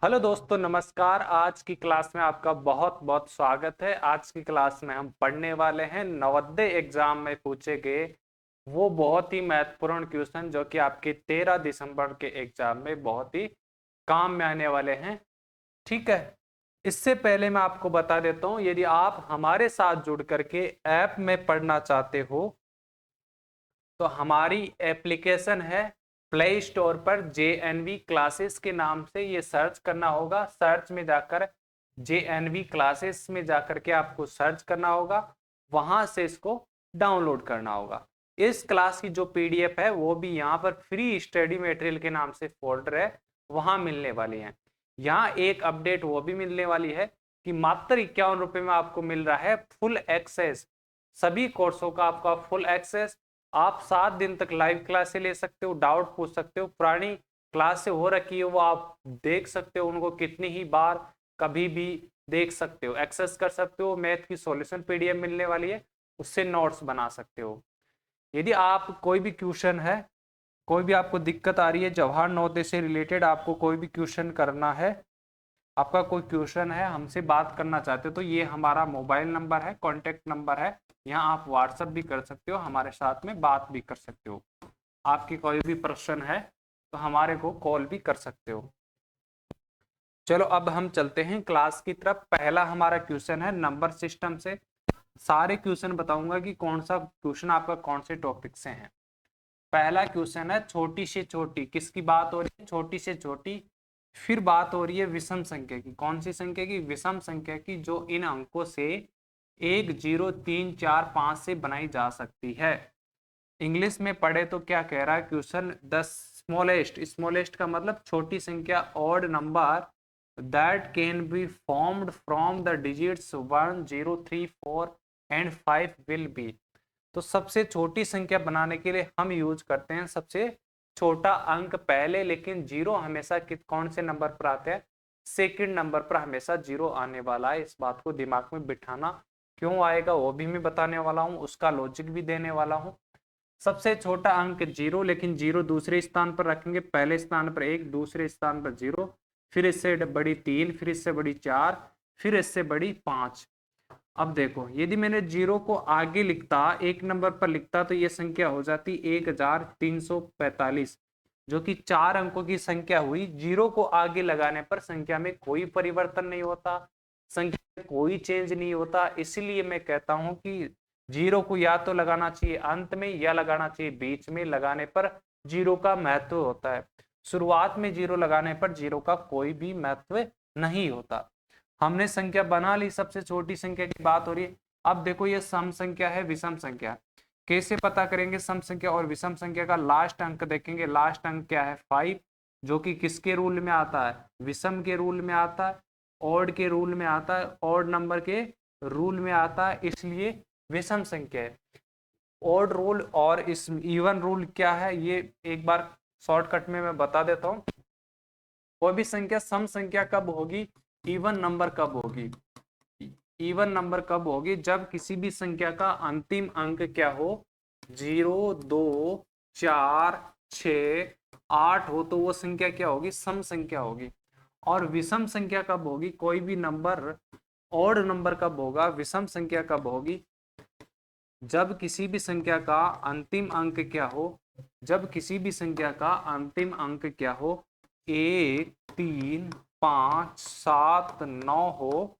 Hello दोस्तों, नमस्कार। आज की क्लास में आपका बहुत बहुत स्वागत है। आज की क्लास में हम पढ़ने वाले हैं नवोदय एग्जाम में पूछे गए वो बहुत ही महत्वपूर्ण क्वेश्चन जो कि आपके 13 दिसंबर के एग्जाम में बहुत ही काम में आने वाले हैं। ठीक है, इससे पहले मैं आपको बता देता हूं, यदि आप हमारे साथ जुड़ करके ऐप में पढ़ना चाहते हो तो हमारी एप्लीकेशन है प्ले स्टोर पर JNV क्लासेस के नाम से। ये सर्च करना होगा, सर्च में जाकर JNV क्लासेस में जाकर के आपको सर्च करना होगा, वहां से इसको डाउनलोड करना होगा। इस क्लास की जो PDF है वो भी यहाँ पर फ्री स्टडी मटेरियल के नाम से फोल्डर है, वहां मिलने वाली है। यहाँ एक अपडेट वो भी मिलने वाली है कि मात्र 51 रुपए में आपको मिल रहा है फुल एक्सेस, सभी कोर्सों का आपका फुल एक्सेस। आप 7 दिन तक लाइव क्लास से ले सकते हो, डाउट पूछ सकते हो, पुरानी क्लास से हो रखी है वो आप देख सकते हो, उनको कितनी ही बार कभी भी देख सकते हो, एक्सेस कर सकते हो। मैथ की सॉल्यूशन PDF मिलने वाली है, उससे नोट्स बना सकते हो। यदि आप कोई भी क्वेश्चन है, कोई भी आपको दिक्कत आ रही है जवाहर नवोदय से रिलेटेड, आपको कोई भी क्वेश्चन करना है, आपका कोई क्वेश्चन है, हमसे बात करना चाहते हो, तो ये हमारा मोबाइल नंबर है, कॉन्टेक्ट नंबर है। यहाँ आप व्हाट्सएप भी कर सकते हो, हमारे साथ में बात भी कर सकते हो। आपकी कोई भी प्रश्न है तो हमारे को कॉल भी कर सकते हो। चलो अब हम चलते हैं क्लास की तरफ। पहला हमारा क्वेश्चन है नंबर सिस्टम से। सारे क्वेश्चन बताऊंगा कि कौन सा क्वेश्चन आपका कौन से टॉपिक से है। पहला क्वेश्चन है छोटी से छोटी, किसकी बात हो रही है? छोटी से छोटी। फिर बात हो रही है विषम संख्या की। कौन सी संख्या की? विषम संख्या की, जो इन अंकों से 1 0 3 4 5 से बनाई जा सकती है। इंग्लिश में पढ़े तो क्या कह रहा है क्वेश्चन? द स्मॉलेस्ट, स्मॉलेस्ट का मतलब छोटी संख्या, odd number that can be formed from the digits 1 0 3 4 and 5 will be. तो सबसे छोटी संख्या बनाने के लिए हम यूज करते हैं सबसे छोटा अंक पहले, लेकिन जीरो हमेशा कौन से नंबर पर आते हैं? सेकंड नंबर पर हमेशा जीरो आने वाला है। इस बात को दिमाग में बिठाना, क्यों आएगा वो भी मैं बताने वाला हूँ, उसका लॉजिक भी देने वाला हूँ। सबसे छोटा अंक जीरो, लेकिन जीरो दूसरे स्थान पर रखेंगे, पहले स्थान पर एक, दूसरे स्थान पर जीरो, फिर इससे बड़ी 3, फिर इससे बड़ी 4, फिर इससे बड़ी 5। अब देखो, यदि मैंने जीरो को आगे लिखता, एक नंबर पर लिखता, तो ये संख्या हो जाती 1345, जो कि 4 अंकों की संख्या हुई। जीरो को आगे लगाने पर संख्या में कोई परिवर्तन नहीं होता, संख्या में कोई चेंज नहीं होता। इसलिए मैं कहता हूं कि जीरो को या तो लगाना चाहिए अंत में या लगाना चाहिए बीच में। लगाने पर जीरो का महत्व होता है, शुरुआत में जीरो लगाने पर जीरो का कोई भी महत्व नहीं होता। हमने संख्या बना ली, सबसे छोटी संख्या की बात हो रही है। अब देखो, ये सम संख्या है, विषम संख्या। कैसे पता करेंगे सम संख्या और विषम संख्या का? लास्ट अंक देखेंगे, लास्ट अंक क्या है? 5, जो कि किसके रूल में आता है? विषम के रूल में आता है, ऑड के रूल में आता है, ऑड नंबर के रूल में आता है, इसलिए विषम संख्या है। ऑड रूल और इस इवन रूल क्या है, ये एक बार शॉर्टकट में मैं बता देता हूँ। कोई भी संख्या सम संख्या कब होगी? इवन नंबर कब होगी? इवन नंबर कब होगी? जब किसी भी संख्या का अंतिम अंक क्या हो? 0 2 4 6 8 हो, तो वो संख्या क्या होगी? सम संख्या होगी। और विषम संख्या कब होगी? कोई भी नंबर ऑड नंबर कब होगा? विषम संख्या कब होगी? जब किसी भी संख्या का अंतिम अंक क्या हो? जब किसी भी संख्या का अंतिम अंक क्या हो? 1 3 5 7 9 हो,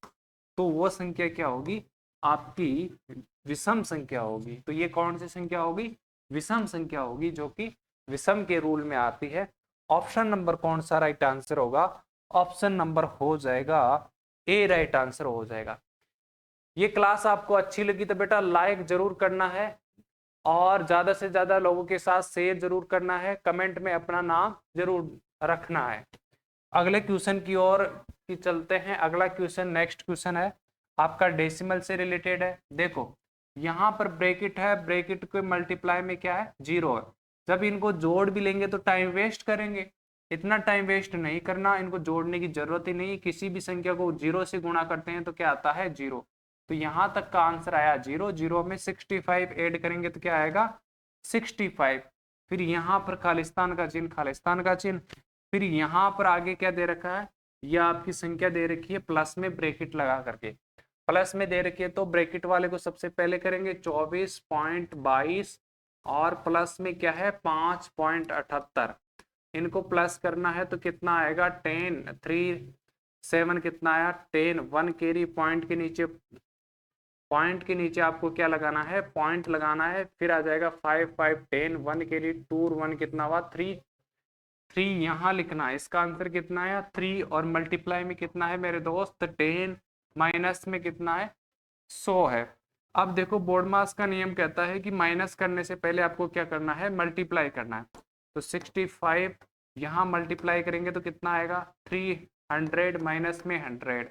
तो वो संख्या क्या होगी? आपकी विषम संख्या होगी। तो ये कौन सी संख्या होगी? विषम संख्या होगी, जो कि विषम के रूल में आती है। ऑप्शन नंबर कौन सा राइट आंसर होगा? ऑप्शन नंबर हो जाएगा ए, राइट आंसर हो जाएगा। ये क्लास आपको अच्छी लगी तो बेटा लाइक जरूर करना है, और ज्यादा से ज्यादा लोगों के साथ शेयर जरूर करना है, कमेंट में अपना नाम जरूर रखना है। अगले क्वेश्चन की ओर की चलते हैं। अगला क्वेश्चन, नेक्स्ट क्वेश्चन है आपका डेसिमल से रिलेटेड है। देखो, यहाँ पर ब्रैकेट है, ब्रैकेट के मल्टीप्लाई में क्या है? जीरो है। जब इनको जोड़ भी लेंगे तो टाइम वेस्ट करेंगे, इतना टाइम वेस्ट नहीं करना, इनको जोड़ने की जरूरत ही नहीं। किसी भी संख्या को जीरो से गुणा करते हैं तो क्या आता है? जीरो। तो यहाँ तक का आंसर आया जीरो। जीरो में 65 ऐड करेंगे तो क्या आएगा? 65। फिर यहाँ पर खालिस्तान का चिन्ह, खालिस्तान का चिन्ह। फिर यहाँ पर आगे क्या दे रखा है? ये आपकी संख्या दे रखी है प्लस में ब्रैकेट लगा करके, प्लस में दे रखी है तो ब्रैकेट वाले को सबसे पहले करेंगे 24.22 और प्लस में क्या है 5.78, इनको प्लस करना है तो कितना आएगा 10 3 7 कितना आया 10 1 कैरी पॉइंट के नीचे आपको क्या लगाना है पॉइंट लगाना है, फिर आ जाएगा 5 5 10 1 कैरी 2 1 कितना हुआ 3 3 यहाँ लिखना है, इसका आंसर कितना है 3 और मल्टीप्लाई में कितना है मेरे दोस्त 10 माइनस में कितना है 100 है। अब देखो बोर्ड मास का नियम कहता है कि माइनस करने से पहले आपको क्या करना है मल्टीप्लाई करना है, तो 65 यहाँ मल्टीप्लाई करेंगे तो कितना आएगा 300 माइनस में 100,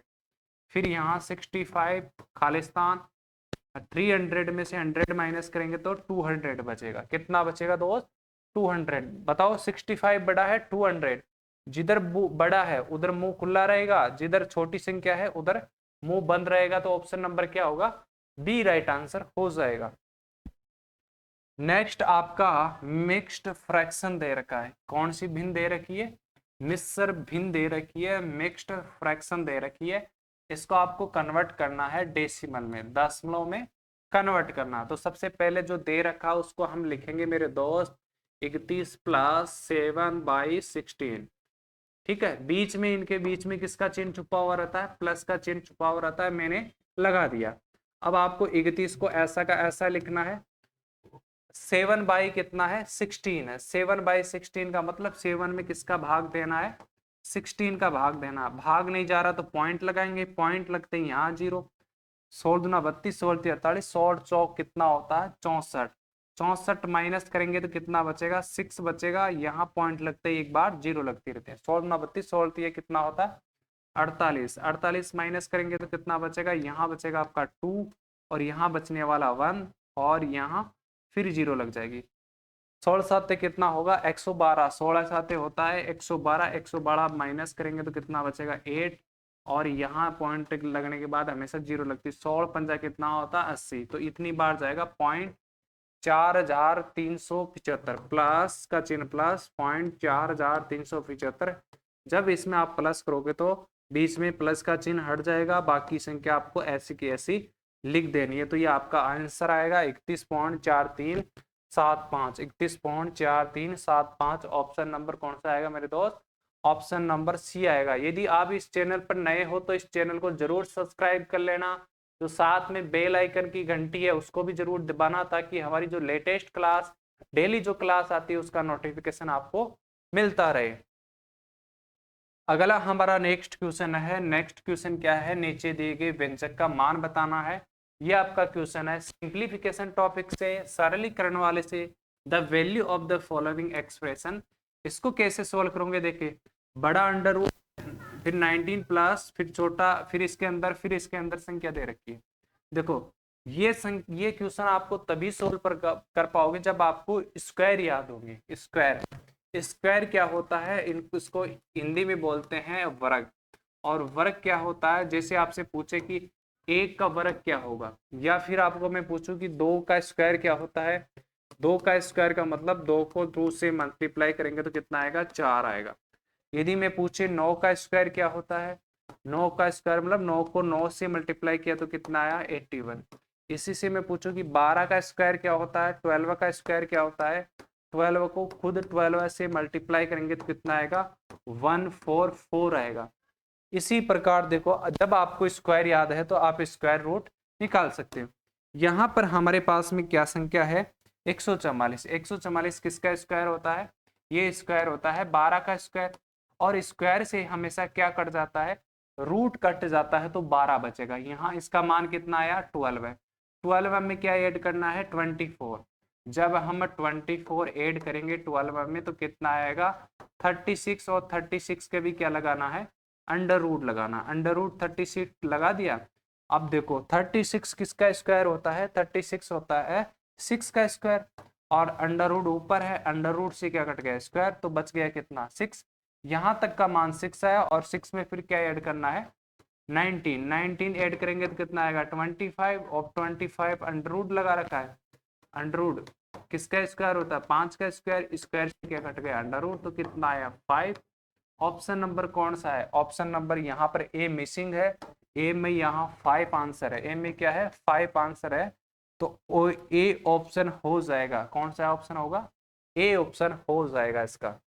फिर यहाँ 65 खालिस्तान 300 में से 100 माइनस करेंगे तो 200 बचेगा, कितना बचेगा दोस्त 200। बताओ 65 बड़ा है 200, जिधर बड़ा है उधर मुंह खुला रहेगा, जिधर छोटी संख्या है उधर मुंह बंद रहेगा, तो ऑप्शन नंबर क्या होगा बी राइट आंसर हो जाएगा। नेक्स्ट आपका मिक्स्ड फ्रैक्शन दे रखा है, कौन सी भिन्न दे रखी है मिश्र भिन्न दे रखी है, मिक्स्ड फ्रैक्शन दे रखी है, इसको आपको कन्वर्ट करना है डेसिमल में, दशमलव में कन्वर्ट करना। तो सबसे पहले जो दे रखा उसको हम लिखेंगे मेरे दोस्त 31 प्लस 7/16, ठीक है, बीच में इनके बीच में किसका चिन्ह छुपा हुआ रहता है प्लस का चिन्ह छुपा हुआ रहता है, मैंने लगा दिया। अब आपको 31 को ऐसा का ऐसा लिखना है, 7 बाई कितना है 16 है, 7/16 का मतलब 7 में किसका भाग देना है 16 का भाग देना, भाग नहीं जा रहा तो पॉइंट लगाएंगे, पॉइंट लगते ही यहाँ 0, 16 दूना 32 16 48 16 चौक कितना होता है 64, 64 माइनस करेंगे तो कितना बचेगा 6 बचेगा, यहाँ पॉइंट लगते ही एक बार 0 लगती रहती है, 16 दूना 32 16 कितना होता है 48, 48 माइनस करेंगे तो कितना बचेगा, यहाँ बचेगा आपका 2 और यहाँ बचने वाला 1 और यहाँ फिर 0 लग जाएगी, 16 साते कितना होगा 112, 16 साते होता है 112, 112 माइनस करेंगे तो कितना बचेगा 8 और यहाँ पॉइंट लगने के बाद हमेशा 0 लगती है, 16 पंजा कितना होता है 80, तो इतनी बार जाएगा पॉइंट 4375 प्लस का चिन्ह प्लस पॉइंट 4375, जब इसमें आप प्लस करोगे तो बीच में प्लस का चिन्ह हट जाएगा, बाकी संख्या आपको ऐसी की ऐसी लिख देनी है, तो ये आपका आंसर आएगा 31.4375, 31.4375, ऑप्शन नंबर कौन सा आएगा मेरे दोस्त ऑप्शन नंबर सी आएगा। यदि आप इस चैनल पर नए हो तो इस चैनल को जरूर सब्सक्राइब कर लेना, जो साथ में बेल आइकन की घंटी है उसको भी जरूर दबाना, ताकि हमारी जो लेटेस्ट क्लास डेली जो क्लास आती है उसका नोटिफिकेशन आपको मिलता रहे। अगला हमारा नेक्स्ट क्वेश्चन है, नेक्स्ट क्वेश्चन क्या है नीचे दिए गए व्यंजक का मान बताना है, ये आपका क्वेश्चन है सिंप्लीफिकेशन टॉपिक से, सरलीकरण वाले से, the value of the following expression, इसको कैसे सोल्व करोगे देखिए, बड़ा अंडर रूट फिर 19 प्लस फिर छोटा फिर इसके अंदर संख्या दे रखी है। देखो ये क्वेश्चन आपको तभी सोल्व कर पाओगे जब आपको स्क्वायर याद होंगे, स्क्वायर क्या होता है इसको हिंदी में बोलते हैं वर्ग, और वर्ग क्या होता है, जैसे आपसे पूछे कि 1 का वर्ग क्या होगा, या फिर आपको मैं पूछूं कि 2 का स्क्वायर क्या होता है, 2 का स्क्वायर का मतलब 2 को 2 से मल्टीप्लाई करेंगे तो कितना आएगा 4 आएगा। यदि मैं पूछे 9 का स्क्वायर क्या होता है, 9 का स्क्वायर मतलब 9 को 9 से मल्टीप्लाई किया तो कितना आया 81। इसी से मैं पूछूं कि 12 का स्क्वायर क्या होता है, 12 का स्क्वायर क्या होता है, 12 को खुद 12 से मल्टीप्लाई करेंगे तो कितना आएगा 144 आएगा। इसी प्रकार देखो जब आपको स्क्वायर याद है तो आप स्क्वायर रूट निकाल सकते हो। यहाँ पर हमारे पास में क्या संख्या है 144, 144 किसका स्क्वायर होता है, ये स्क्वायर होता है 12 का स्क्वायर, और स्क्वायर से हमेशा क्या कट जाता है रूट कट जाता है तो 12 बचेगा, यहाँ इसका मान कितना आया 12 है, 12 में क्या ऐड करना है 24, जब हम 24 ऐड करेंगे 12 में तो कितना आएगा 36, और 36 के भी क्या लगाना है अंडर रूट लगाना, अंडर रूट 36 लगा दिया। अब देखो 36 किसका स्क्वायर होता है, 36 होता है 6 का स्क्वायर, और अंडर रूट ऊपर है, अंडर रूट से क्या कट गया स्क्वायर, तो बच गया कितना 6, यहाँ तक का मान 6 आया, और 6 में फिर क्या ऐड करना है 19 ऐड करेंगे तो कितना आएगा 25, और 25 अंडर रूट लगा रखा है, अंडर रूट किसका स्क्वायर होता है 5 का स्क्वायर, स्क्वायर से क्या कट गया अंडर रूट, तो कितना आया 5, ऑप्शन नंबर कौन सा है? ऑप्शन नंबर यहाँ पर ए मिसिंग है। ए में यहाँ 5 आंसर है। ए में क्या है? 5 आंसर है। तो ए ऑप्शन हो जाएगा। कौन सा ऑप्शन होगा? ए ऑप्शन हो जाएगा इसका।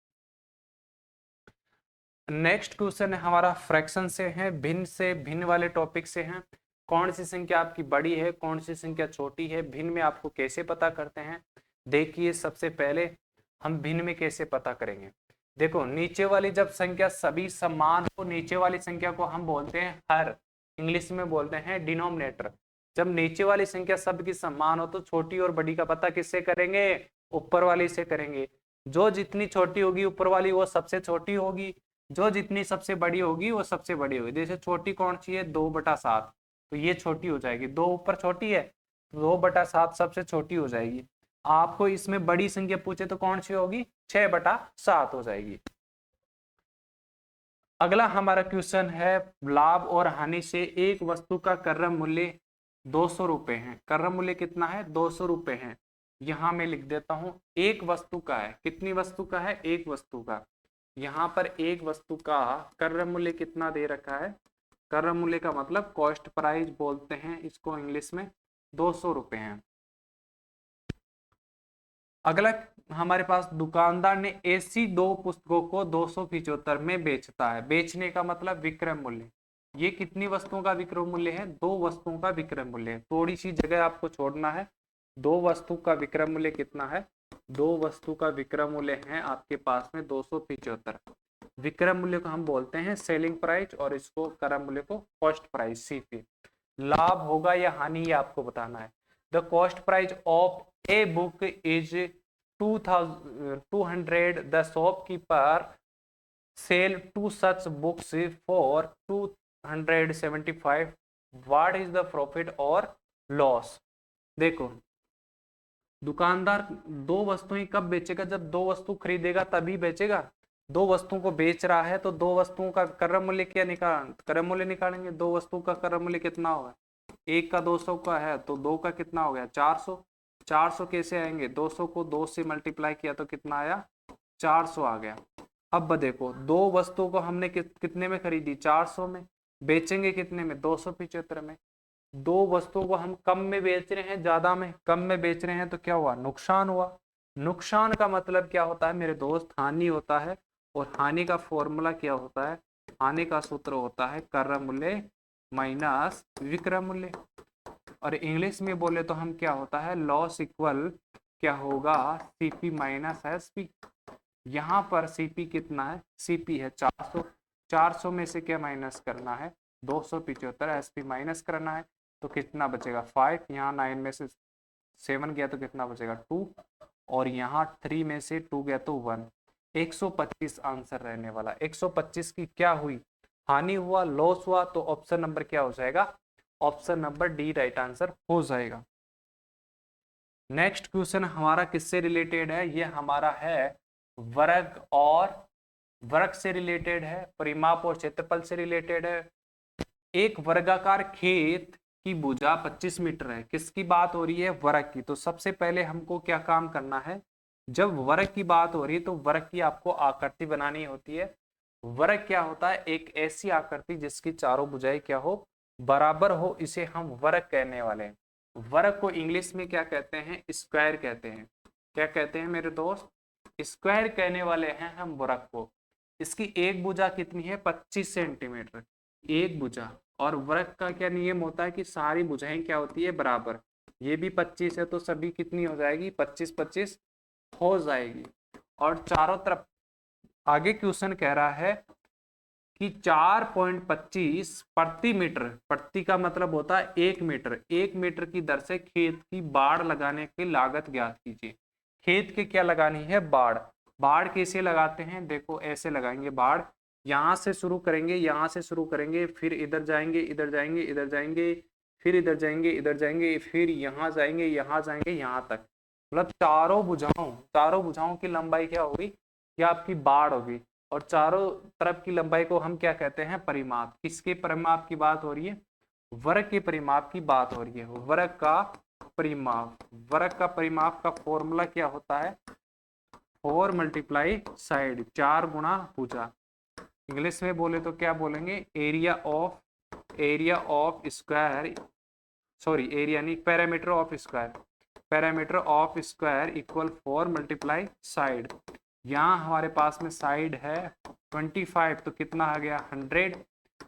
नेक्स्ट क्वेश्चन है हमारा फ्रैक्शन से है, भिन्न से, भिन्न वाले टॉपिक से है। कौन सी संख्या आपकी बड़ी है, कौन सी संख्या छोटी है, भिन्न में आपको कैसे पता करते हैं? देखिए सबसे पहले हम भिन्न में कैसे पता करेंगे। देखो नीचे वाली जब संख्या सभी समान हो, नीचे वाली संख्या को हम बोलते हैं हर, इंग्लिश में बोलते हैं डिनोमिनेटर। जब नीचे वाली संख्या सबकी समान हो तो छोटी और बड़ी का पता किससे करेंगे? ऊपर वाली से करेंगे। जो जितनी छोटी होगी ऊपर वाली वो सबसे छोटी होगी, जो जितनी सबसे बड़ी होगी वो सबसे बड़ी होगी। जैसे छोटी कौन सी है? 2/7, तो ये छोटी हो जाएगी। 2 ऊपर छोटी है, 2/7 सबसे छोटी हो जाएगी। आपको इसमें बड़ी संख्या पूछे तो कौन सी होगी? 6/7 हो जाएगी। अगला हमारा क्वेश्चन है, लाभ और हानि से एक वस्तु का क्रय मूल्य 200 रुपए है। क्रय मूल्य कितना है? 200 रुपए है। यहां मैं लिख देता हूं, एक वस्तु का है। कितनी वस्तु का है? एक वस्तु का। यहाँ पर एक वस्तु का क्रय मूल्य कितना दे रखा है? क्रय मूल्य का मतलब कॉस्ट प्राइस बोलते हैं इसको इंग्लिश में, 200 रुपए है। अगला हमारे पास, दुकानदार ने ऐसी 2 पुस्तकों को 275 में बेचता है। बेचने का मतलब विक्रय मूल्य। ये कितनी वस्तुओं का विक्रय मूल्य है? 2 वस्तुओं का विक्रय मूल्य है। थोड़ी सी जगह आपको छोड़ना है। 2 वस्तु का विक्रय मूल्य कितना है? 2 वस्तु का विक्रय मूल्य है आपके पास में 275। विक्रय मूल्य को हम बोलते हैं सेलिंग प्राइस और इसको क्रय मूल्य को कॉस्ट प्राइस, सीपी। लाभ होगा या हानि ये आपको बताना है। The cost price of a book is 200। The shopkeeper sell 2 such books for 275। What is the profit और लॉस? देखो दुकानदार 2 वस्तुएं कब बेचेगा? जब 2 वस्तु खरीदेगा तभी बेचेगा। 2 वस्तुओं को बेच रहा है तो 2 वस्तुओं का क्रय मूल्य क्या क्रय मूल्य निकालेंगे। 2 वस्तु का क्रय मूल्य कितना होगा? एक का 200 का है तो 2 का कितना हो गया? 400। 400 कैसे आएंगे? 200 को 2 से मल्टीप्लाई किया तो कितना आया? 400 आ गया। अब देखो 2 वस्तुओं को हमने कितने में खरीदी? 400 में। बेचेंगे कितने में? 275 में। 2 वस्तुओं को हम कम में बेच रहे हैं, ज्यादा में? कम में बेच रहे हैं तो क्या हुआ? नुकसान हुआ। नुकसान का मतलब क्या होता है मेरे दोस्त? हानि होता है। और हानि का फॉर्मूला क्या होता है? हानि का सूत्र होता है क्रय मूल्य माइनस विक्रय मूल्य। और इंग्लिश में बोले तो हम क्या होता है? लॉस इक्वल क्या होगा? CP minus SP. यहाँ पर सीपी कितना है? सीपी है 400। 400 में से क्या माइनस करना है? 275। एसपी माइनस करना है तो कितना बचेगा? 5। यहाँ 9 में से 7 गया तो कितना बचेगा? 2। और यहाँ 3 में से 2 गया तो 1। 125 आंसर रहने वाला। 125 की क्या हुई? हानि हुआ, लॉस हुआ। तो ऑप्शन नंबर क्या हो जाएगा? Option number D right answer हो जाएगा। नेक्स्ट क्वेश्चन हमारा किससे रिलेटेड है? ये हमारा है वर्ग और वर्ग से रिलेटेड है, परिमाप और क्षेत्रफल से रिलेटेड है। एक वर्गाकार खेत की भुजा 25 मीटर है। किसकी बात हो रही है? वर्ग की। तो सबसे पहले हमको क्या काम करना है? जब वर्ग की बात हो रही है तो वर्ग की आपको आकृति बनानी होती है। वर्ग क्या होता है? एक ऐसी आकृति जिसकी चारों भुजाएं क्या हो? बराबर हो, इसे हम वर्ग कहने वाले हैं। वर्ग को इंग्लिश में क्या कहते हैं? स्क्वायर कहते हैं। क्या कहते हैं मेरे दोस्त? स्क्वायर कहने वाले हैं हम वर्ग को। इसकी एक भुजा कितनी है? 25 सेंटीमीटर एक भुजा। और वर्ग का क्या नियम होता है कि सारी भुजाएं क्या होती है? बराबर। ये भी 25 है तो सभी कितनी हो जाएगी? 25 25 हो जाएगी। और चारों तरफ आगे क्वेश्चन कह रहा है कि 4.25 प्रति मीटर, प्रति का मतलब होता है 1 मीटर, 1 मीटर की दर से खेत की बाड़ लगाने की लागत ज्ञात कीजिए। खेत की क्या लगानी है? बाड़। बाड़ कैसे लगाते हैं? देखो ऐसे लगाएंगे बाड़। यहाँ से शुरू करेंगे, यहाँ से शुरू करेंगे, फिर इधर जाएंगे, इधर जाएंगे, इधर जाएंगे, फिर इधर जाएंगे, इधर जाएंगे, फिर यहाँ जाएंगे, यहाँ जाएंगे, यहाँ तक। मतलब चारों भुजाओं की लंबाई क्या होगी? क्या आपकी बाड़ होगी। और चारों तरफ की लंबाई को हम क्या कहते हैं? परिमाप। किसके परिमाप की बात हो रही है? वर्ग के परिमाप की बात हो रही है। वर्ग का परिमाप। वर्ग का परिमाप का फॉर्मूला क्या होता है? 4 × साइड, 4 गुणा भुजा। इंग्लिश में बोले तो क्या बोलेंगे, area of square, sorry area नहीं, parameter of square, parameter of square equal 4 multiply side. यहाँ हमारे पास में साइड है 25, तो कितना आ गया 100।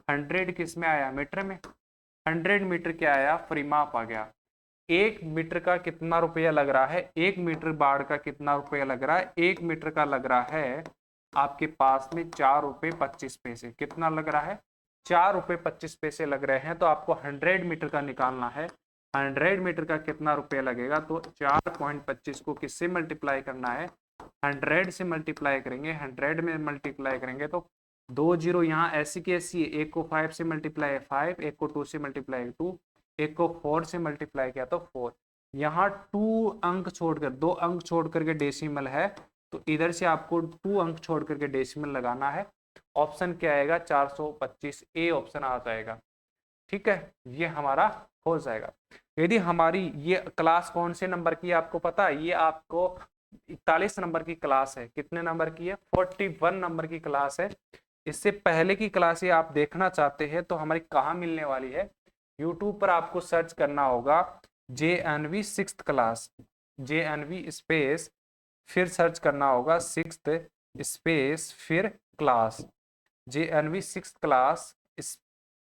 100 किस में आया, मीटर में। 100 मीटर क्या आया, परिमाप आ गया। 1 मीटर का कितना रुपया लग रहा है, 1 मीटर बाढ़ का कितना रुपया लग रहा है, 1 मीटर का लग रहा है आपके पास में 4 रुपये 25 पैसे। कितना लग रहा है, 4 रुपये 25 पैसे लग रहे हैं। तो आपको 100 मीटर का निकालना है। 100 मीटर का कितना रुपया लगेगा, तो 4.25 को किससे मल्टीप्लाई करना है, 100 से मल्टीप्लाई करेंगे। 100 में मल्टीप्लाई करेंगे तो 2 जीरो यहाँ ऐसी की ऐसी है, एक को 5 से मल्टीप्लाई 5, एक को 2 से मल्टीप्लाई 2, एक को 4 से मल्टीप्लाई किया तो 4। यहाँ 2 अंक छोड़कर, 2 अंक छोड़ करके डेसिमल है, तो इधर से आपको 2 अंक छोड़ करके डेसिमल लगाना है। ऑप्शन क्या आएगा, 425 ए ऑप्शन आ जाएगा। ठीक है, ये हमारा हो जाएगा। यदि हमारी ये क्लास कौन से नंबर की है आपको पता है, ये आपको 41 नंबर की क्लास है। कितने नंबर की है, 41 नंबर की क्लास है। इससे पहले की क्लास ये आप देखना चाहते हैं तो हमारी कहाँ मिलने वाली है, यूट्यूब पर आपको सर्च करना होगा JNV 6th class, JNV space फिर सर्च करना होगा 6th स्पेस फिर क्लास, JNV 6th क्लास,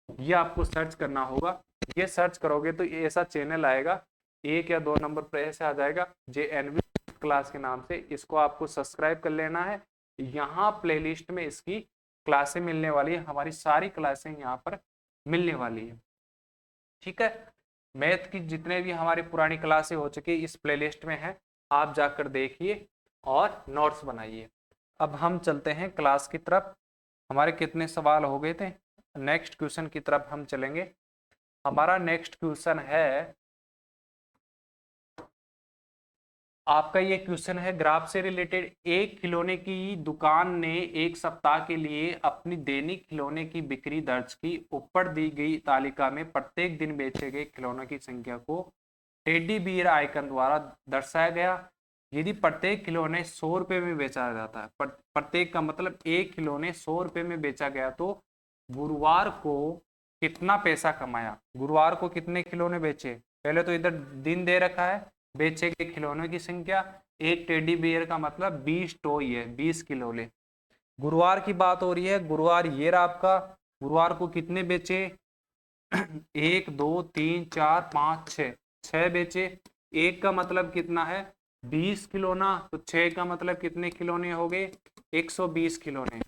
ये आपको सर्च करना होगा। ये सर्च करोगे तो ऐसा चैनल आएगा, 1 या 2 नंबर पर ऐसे आ जाएगा JNV क्लास के नाम से। इसको आपको सब्सक्राइब कर लेना है। यहाँ प्लेलिस्ट में इसकी क्लासें मिलने वाली है, हमारी सारी क्लासें यहाँ पर मिलने वाली है। ठीक है, मैथ की जितने भी हमारी पुरानी क्लासें हो चुकी इस प्लेलिस्ट में है, आप जाकर देखिए और नोट्स बनाइए। अब हम चलते हैं क्लास की तरफ। हमारे कितने सवाल हो गए थे, नेक्स्ट क्वेश्चन की तरफ हम चलेंगे। हमारा नेक्स्ट क्वेश्चन है, आपका ये क्वेश्चन है ग्राफ से रिलेटेड। एक खिलौने की दुकान ने एक सप्ताह के लिए अपनी दैनिक खिलौने की बिक्री दर्ज की। ऊपर दी गई तालिका में प्रत्येक दिन बेचे गए खिलौनों की संख्या को टेडी बियर आइकन द्वारा दर्शाया गया। यदि प्रत्येक खिलौने 100 रुपये में बेचा जाता है, प्रत्येक का मतलब एक खिलौने 100 रुपये में बेचा गया, तो गुरुवार को कितना पैसा कमाया। गुरुवार को कितने खिलौने बेचे, पहले तो इधर दिन दे रखा है, बेचे गए खिलौनों की संख्या, एक टेडी बियर का मतलब 20 टॉय है, 20 खिलौने। गुरुवार की बात हो रही है, गुरुवार ये रहा आपका, गुरुवार को कितने बेचे 1 2 3 4 5 6, 6 बेचे। एक का मतलब कितना है 20 खिलौना, तो 6 का मतलब कितने खिलौने हो गए 120 खिलौने।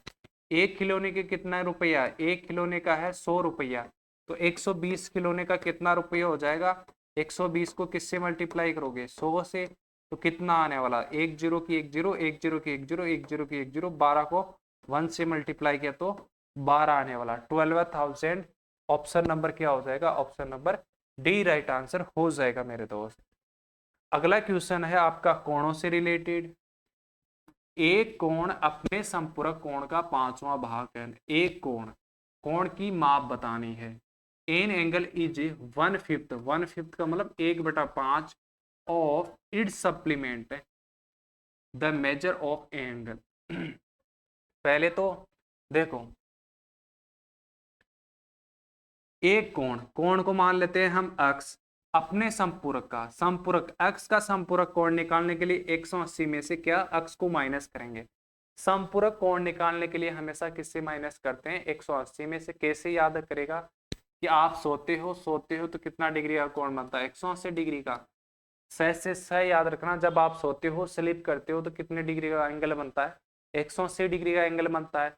एक खिलौने के कितना रुपया, एक खिलौने का है 100 रुपया, तो 120 खिलौने का कितना रुपया हो जाएगा, 120 को किससे मल्टीप्लाई करोगे 100 से, तो कितना आने वाला, 1 जीरो की 1 जीरो, 1 जीरो की 1 जीरो, 1 जीरो की 1 जीरो, 12 को 1 से मल्टीप्लाई किया तो 12 आने वाला, 12,000। ऑप्शन नंबर क्या हो जाएगा, option number D right answer हो जाएगा मेरे दोस्त। अगला क्वेश्चन है आपका कोणों से रिलेटेड। एक कोण अपने संपूरक कोण का 5वां भाग है। एक कोण की माप बतानी है। एन एंगल इज 1/5, 1/5 का मतलब 1/5 of its supplement the measure of angle. पहले तो देखो, एक कोण को मान लेते हैं हम अक्स, अपने संपूरक का, संपूरक अक्स का संपूरक कोण निकालने के लिए 180 में से क्या अक्स को माइनस करेंगे। संपूरक कोण निकालने के लिए हमेशा किससे माइनस करते हैं, 180 में से। कैसे याद करेगा कि आप सोते हो तो कितना डिग्री का कोण बनता है 180 डिग्री का। सह से सह याद रखना, जब आप सोते हो स्लिप करते हो तो कितने डिग्री का एंगल बनता है 180 डिग्री का एंगल बनता है।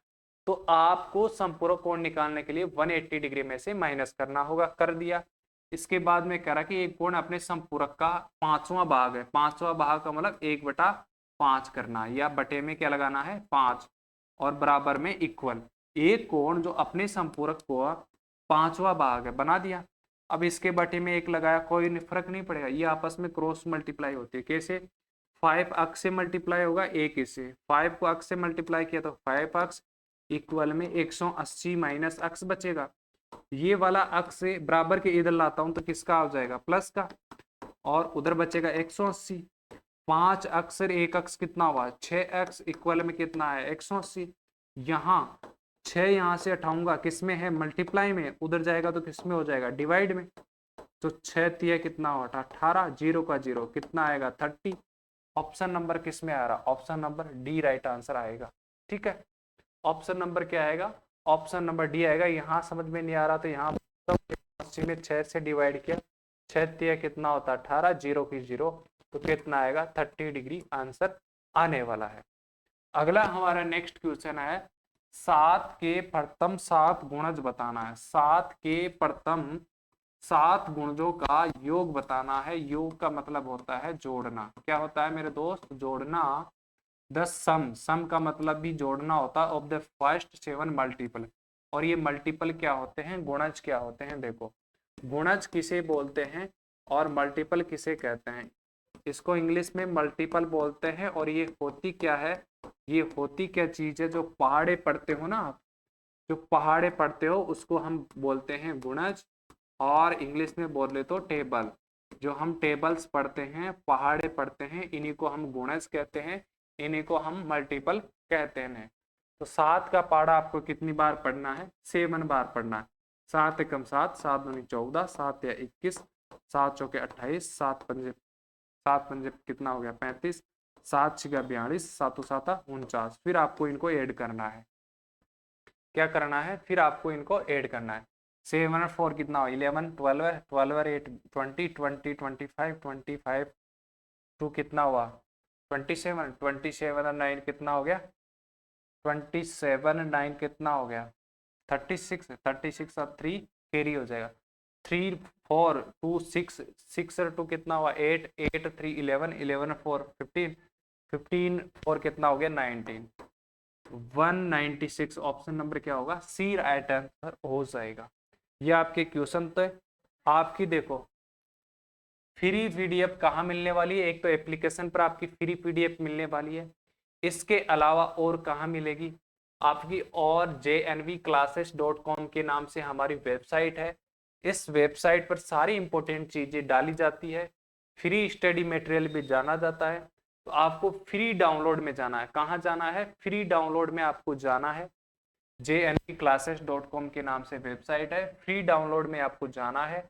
तो आपको संपूरक कोण निकालने के लिए 180 डिग्री में से माइनस करना होगा, कर दिया। इसके बाद में कह रहा कि एक कोण अपने संपूरक का 5वां भाग है, 5वां भाग का मतलब 1/5 करना, या बटे में क्या लगाना है 5 और बराबर में इक्वल। एक कोण जो अपने संपूरक को 5वां भाग है बना दिया। अब इसके बटे में 1 लगाया, कोई फर्क नहीं पड़ेगा, ये आपस में क्रॉस मल्टीप्लाई होती है। कैसे, 5 अक्स से मल्टीप्लाई होगा 1 इससे, 5 को अक्स से मल्टीप्लाई किया तो 5 अक्स इक्वल में 180 माइनस अक्स बचेगा। ये वाला अक्स से बराबर के इधर लाता हूं तो किसका आ जाएगा प्लस का, और उधर बचेगा 180। 5 अक्स और 1 अक्स कितना हुआ 6 अक्स इक्वल में कितना है 180। यहाँ 6 यहाँ से हटाऊंगा, किस में है, मल्टीप्लाई में, उधर जाएगा तो किस में हो जाएगा, डिवाइड में। तो 6 तिया कितना होता 18, 0 का 0 कितना आएगा 30। ऑप्शन नंबर किस में आ रहा, option number D right answer आएगा। ठीक है, ऑप्शन नंबर क्या आएगा, ऑप्शन नंबर डी आएगा। यहाँ समझ में नहीं आ रहा तो यहाँ में 6 से डिवाइड किया, 6 तिया कितना होता 18, 0 की 0 तो कितना आएगा 30 डिग्री आंसर आने वाला है। अगला हमारा नेक्स्ट क्वेश्चन है 7 के प्रथम 7 गुणज बताना है। 7 के प्रथम 7 गुणजों का योग बताना है। योग का मतलब होता है जोड़ना। क्या होता है मेरे दोस्त, जोड़ना। द सम का मतलब भी जोड़ना होता है ऑफ द फर्स्ट 7 मल्टीपल। और ये मल्टीपल क्या होते हैं, गुणज क्या होते हैं। देखो गुणज किसे बोलते हैं और मल्टीपल किसे कहते हैं। इसको इंग्लिश में मल्टीपल बोलते हैं। और ये होती क्या है, ये होती क्या चीज है, जो पहाड़े पढ़ते हो ना आप, जो पहाड़े पढ़ते हो उसको हम बोलते हैं गुणज। और इंग्लिश में बोले तो टेबल। जो हम टेबल्स पढ़ते हैं, पहाड़े पढ़ते हैं, इन्हीं को हम गुणज कहते हैं, इन्हीं को हम मल्टीपल कहते हैं। तो 7 का पहाड़ा आपको कितनी बार पढ़ना है, 7 बार पढ़ना है। 7 एकम 7, 7 दूनी 14, 7 या 21, 7 चौके 28, 7 पंजे कितना हो गया 35, 7 छिका 42, 7 7 49। फिर आपको इनको ऐड करना है। क्या करना है, फिर आपको इनको ऐड करना है। 7 और 4 कितना हो 11, 12, 12 8 20, 20 25, 25 2 कितना हुआ 27, 27 और 9 कितना हो गया 27, 9 कितना हो गया 36, 36 और 3 कैरी हो जाएगा। 3 4 2 6, 6 और 2 कितना हुआ 8, 8 3 11, 11 4 15, 15 4 कितना हो गया 19, 196। ऑप्शन नंबर क्या होगा, सी राइट आंसर हो जाएगा। ये आपके क्वेश्चन तो आपकी देखो फ्री पीडीएफ कहाँ मिलने वाली है, एक तो एप्लीकेशन पर आपकी फ्री पीडीएफ मिलने वाली है। इसके अलावा और कहाँ मिलेगी आपकी, और jnvclasses.com के नाम से हमारी वेबसाइट है। इस वेबसाइट पर सारी इंपॉर्टेंट चीजें डाली जाती है, फ्री स्टडी मटेरियल भी जाना जाता है। तो आपको फ्री डाउनलोड में जाना है, कहाँ जाना है, फ्री डाउनलोड में आपको जाना है। jnvclasses.com के नाम से वेबसाइट है, फ्री डाउनलोड में आपको जाना है।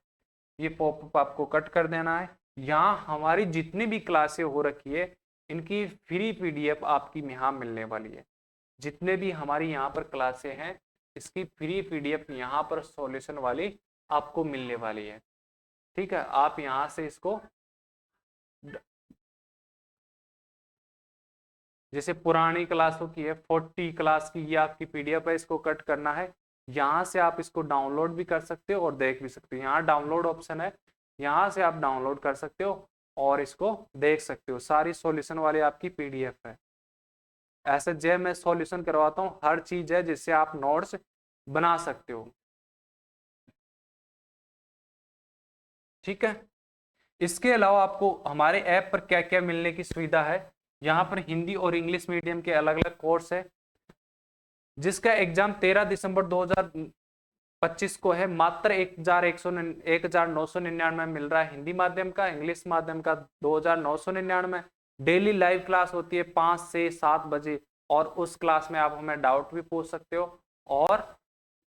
ये पॉपअप आपको कट कर देना है। यहाँ हमारी जितनी भी क्लासें हो रखी है इनकी फ्री पीडीएफ आपकी यहाँ मिलने वाली है। जितने भी हमारी यहाँ पर क्लासें हैं इसकी फ्री पीडीएफ यहाँ पर सॉल्यूशन वाली आपको मिलने वाली है। ठीक है, आप यहाँ से इसको जैसे पुरानी क्लासों की है 40 क्लास की, ये आपकी पीडीएफ है, इसको कट करना है। यहाँ से आप इसको डाउनलोड भी कर सकते हो और देख भी सकते हो। यहाँ डाउनलोड ऑप्शन है, यहाँ से आप डाउनलोड कर सकते हो और इसको देख सकते हो। सारी सॉल्यूशन वाली आपकी पीडीएफ है। ऐसे जब मैं सॉल्यूशन करवाता हूँ हर चीज है जिससे आप नोट्स बना सकते हो। ठीक है, इसके अलावा आपको हमारे ऐप पर क्या क्या मिलने की सुविधा है। यहाँ पर हिंदी और इंग्लिश मीडियम के अलग अलग कोर्स है, जिसका एग्जाम 13 दिसंबर 2025 को है। मात्र 1999 मिल रहा है हिंदी माध्यम का, इंग्लिश माध्यम का 2999। डेली लाइव क्लास होती है 5 से 7 बजे, और उस क्लास में आप हमें डाउट भी पूछ सकते हो। और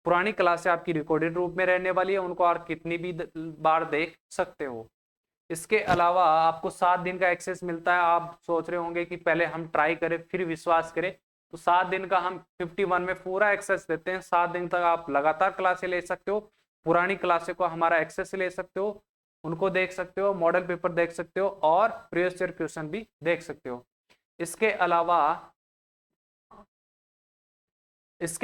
पुरानी क्लासें आपकी रिकॉर्डेड रूप में रहने वाली है, उनको और कितनी भी बार देख सकते हो। इसके अलावा आपको 7 दिन का एक्सेस मिलता है। आप सोच रहे होंगे कि पहले हम ट्राई करें फिर विश्वास करें, तो 7 दिन का हम 51 में पूरा एक्सेस देते हैं। 7 दिन तक आप लगातार क्लासें ले सकते हो, पुरानी क्लासें को हमारा एक्सेस ले सकते हो, उनको देख सकते हो, मॉडल पेपर देख सकते हो और प्रीवियस ईयर क्वेश्चन भी देख सकते हो। इसके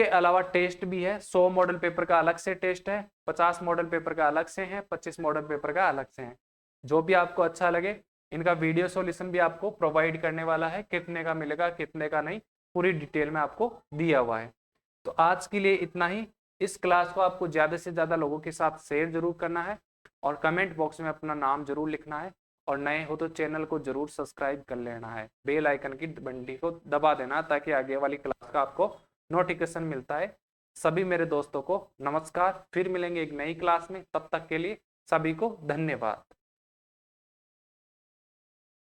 अलावा टेस्ट भी है। 100 मॉडल पेपर का अलग से टेस्ट है, 50 मॉडल पेपर का अलग से है, 25 मॉडल पेपर का अलग से है। जो भी आपको अच्छा लगे, इनका वीडियो सॉल्यूशन भी आपको प्रोवाइड करने वाला है। कितने का मिलेगा कितने का नहीं, पूरी डिटेल में आपको दिया हुआ है। तो आज के लिए इतना ही। इस क्लास को आपको ज़्यादा से ज़्यादा लोगों के साथ शेयर जरूर करना है और कमेंट बॉक्स में अपना नाम जरूर लिखना है। और नए हो तो चैनल को जरूर सब्सक्राइब कर लेना है, बेल आइकन की घंटी को दबा देना ताकि आगे वाली क्लास का आपको नोटिफिकेशन मिलता है। सभी मेरे दोस्तों को नमस्कार, फिर मिलेंगे एक नई क्लास में। तब तक के लिए सभी को धन्यवाद।